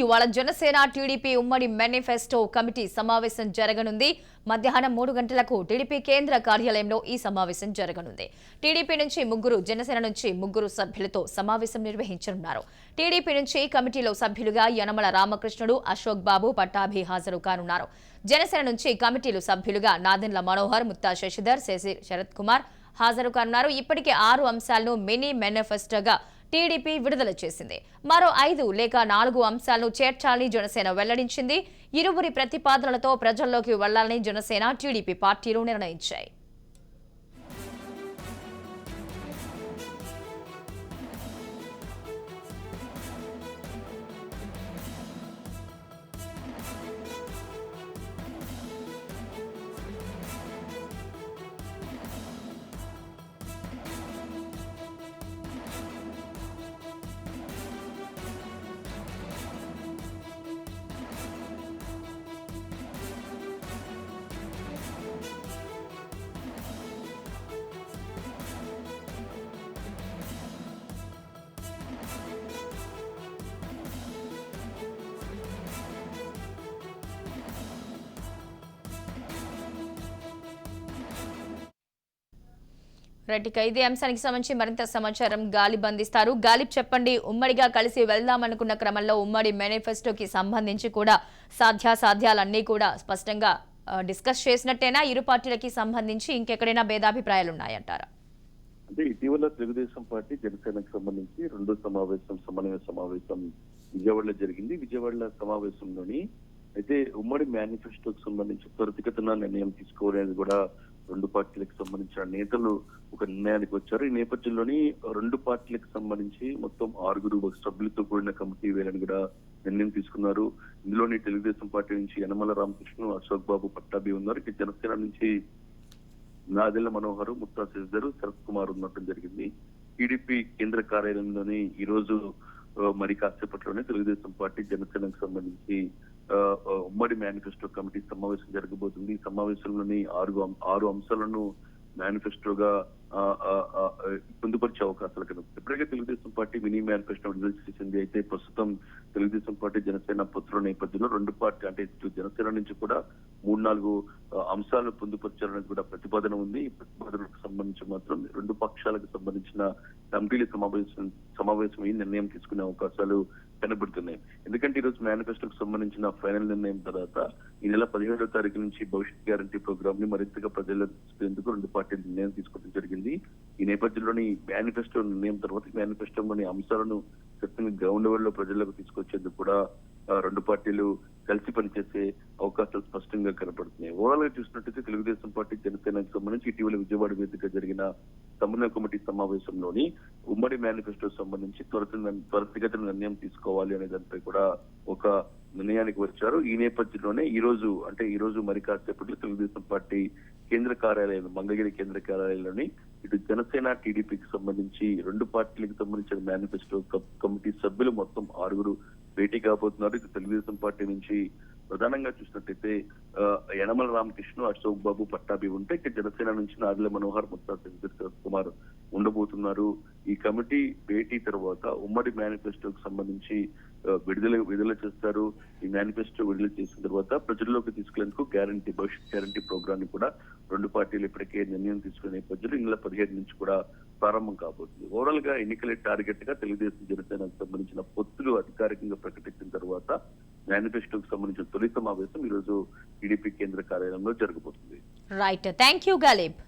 ఇవాళ జనసేన టీడీపీ ఉమ్మడి manifesto committee సమావేశం జరగనుంది. మధ్యాహ్నం 3 గంటలకు టీడీపీ కేంద్ర కార్యాలయంలో ఈ సమావేశం జరగనుంది. టీడీపీ నుంచి 3, జనసేన నుంచి 3 సభ్యులతో సమావేశం నిర్వహించనున్నారు. టీడీపీ నుంచి కమిటీలో సభ్యులుగా యనమల రామకృష్ణుడు, అశోక్ బాబు, పట్టాభి హాజరు కానున్నారు. జనసేన నుంచి కమిటీలు సభ్యులుగా నాదెండ్ల మనోహర్, ముత్తా శశిధర్, శరత్ కుమార్ హాజరు కానున్నారు. ఇప్పటికే 6 అంశాలను మినీ మేనిఫెస్టోగా టీడీపీ విడుదల చేసింది. మరో 5 లేక 4 అంశాలను చేర్చాలని జనసేన వెల్లడించింది. ఇరువురి ప్రతిపాదనలతో ప్రజల్లోకి వెళ్లాలని జనసేన, టీడీపీ పార్టీలు నిర్ణయించాయి. ఇదే అంశానికి సంబంధించి మరింత సమాచారం గాలిబ్ అందిస్తారు. గాలిబ్, చెప్పండి, ఉమ్మడిగా కలిసి వెళ్దామనుకున్న క్రమంలో ఉమ్మడి మేనిఫెస్టోకి సంబంధించి కూడా సాధ్యాసాధ్యాలన్నీ కూడా స్పష్టంగా డిస్కస్ చేసినట్టేనా? ఇరు పార్టీలకి సంబంధించి ఇంకెక్కడైనా భేదాభిప్రాయాలు ఉన్నాయంటారా? అంటే ఇటీవల తెలుగుదేశం పార్టీ జనసేనకు సంబంధించి రెండో సమన్వయ సమావేశం విజయవాడలో జరిగింది. విజయవాడలో సమావేశంలోని అయితే ఉమ్మడి మేనిఫెస్టోకి సంబంధించి త్వరితగతిన నిర్ణయం తీసుకోవాలనేది కూడా రెండు పార్టీలకు సంబంధించిన నేతలు ఒక నిర్ణయానికి వచ్చారు. ఈ నేపథ్యంలోని రెండు పార్టీలకు సంబంధించి మొత్తం 6 సభ్యులతో కూడిన కమిటీ వేయాలని కూడా నిర్ణయం తీసుకున్నారు. ఇందులోని తెలుగుదేశం పార్టీ నుంచి యనమల రామకృష్ణ, అశోక్ బాబు, పట్టాభి ఉన్నారు. ఇక జనసేన నుంచి నాదెళ్ల మనోహర్, ముత్తా శశిధర్, శరత్ కుమార్ ఉండటం జరిగింది. టీడీపీ కేంద్ర కార్యాలయంలోని ఈ రోజు మరి కాసేపట్లోనే తెలుగుదేశం పార్టీ జనసేనకు సంబంధించి ఉమ్మడి మేనిఫెస్టో కమిటీ సమావేశం జరగబోతుంది. ఈ సమావేశంలోని 6 అంశాలను మేనిఫెస్టోగా పొందుపరిచే అవకాశాలు కనుక ఇప్పటికే తెలుగుదేశం పార్టీ మినీ మేనిఫెస్టో విడుదల చేసింది. అయితే ప్రస్తుతం తెలుగుదేశం పార్టీ జనసేన పొత్తుల నేపథ్యంలో రెండు పార్టీ అంటే జనసేన నుంచి కూడా 3-4 అంశాలను పొందుపరిచారనేది కూడా ప్రతిపాదన ఉంది. ఈ ప్రతిపాదనకు సంబంధించి మాత్రం రెండు పక్షాలకు సంబంధించిన కమిటీల సమావేశం ఈ నిర్ణయం తీసుకునే అవకాశాలు కనబడుతున్నాయి. ఎందుకంటే ఈ రోజు మేనిఫెస్టోకి సంబంధించిన ఫైనల్ నిర్ణయం తర్వాత ఈ నెల 17వ తారీఖు నుంచి భవిష్యత్ గ్యారంటీ ప్రోగ్రామ్ ని మరింతగా ప్రజల్లో తీసుకునేందుకు రెండు పార్టీలు నిర్ణయం తీసుకోవడం జరిగింది. ఈ నేపథ్యంలోని మేనిఫెస్టో నిర్ణయం తర్వాత మేనిఫెస్టోలోని అంశాలను ఖచ్చితంగా గ్రౌండ్ లెవెల్ లో ప్రజలకు తీసుకొచ్చేందుకు కూడా రెండు పార్టీలు కలిసి పనిచేసే అవకాశాలు స్పష్టంగా కనపడుతున్నాయి. ఓవరాల్ గా చూసినట్టయితే తెలుగుదేశం పార్టీ జనసేనకు సంబంధించి ఇటీవల విజయవాడ వేదికగా జరిగిన సమన్వయ కమిటీ సమావేశంలోని ఉమ్మడి మేనిఫెస్టో సంబంధించి త్వరితగతిన నిర్ణయం తీసుకోవాలి అనే దానిపై కూడా ఒక నిర్ణయానికి వచ్చారు. ఈ నేపథ్యంలోనే ఈ రోజు మరి కాసేపట్లో తెలుగుదేశం పార్టీ కేంద్ర కార్యాలయం మంగళగిరి కేంద్ర కార్యాలయంలోని ఇటు జనసేన, టీడీపీకి సంబంధించి రెండు పార్టీలకు సంబంధించిన మేనిఫెస్టో కమిటీ సభ్యులు మొత్తం 6 భేటీ కాబోతున్నారు. ఇటు తెలుగుదేశం పార్టీ నుంచి ప్రధానంగా చూసినట్టయితే యనమల రామకృష్ణ, అశోక్ బాబు, పట్టాభి ఉంటే ఇక జనసేన నుంచి నాదెళ్ల మనోహర్, ముత్తా శశిధర్, శరత్ కుమార్ ఉండబోతున్నారు. ఈ కమిటీ భేటీ తర్వాత ఉమ్మడి మేనిఫెస్టోకి సంబంధించి విడుదల చేస్తారు. ఈ మేనిఫెస్టో విడుదల చేసిన తర్వాత ప్రజల్లోకి తీసుకెళ్లేందుకు భవిష్యత్ గ్యారంటీ ప్రోగ్రామ్ ని కూడా రెండు పార్టీలు ఇప్పటికే నిర్ణయం తీసుకునే నేపథ్యంలో ఈ నెల 17 నుంచి కూడా ప్రారంభం కాబోతుంది. ఓవరాల్ గా ఎన్నికల టార్గెట్ గా తెలుగుదేశం జనసేనకు సంబంధించిన పొత్తులు అధికారికంగా ప్రకటించిన తర్వాత మేనిఫెస్టోకి సంబంధించిన తొలి సమావేశం ఈ రోజు టీడీపీ కేంద్ర కార్యాలయంలో జరగబోతుంది. Right, thank you Ghalib.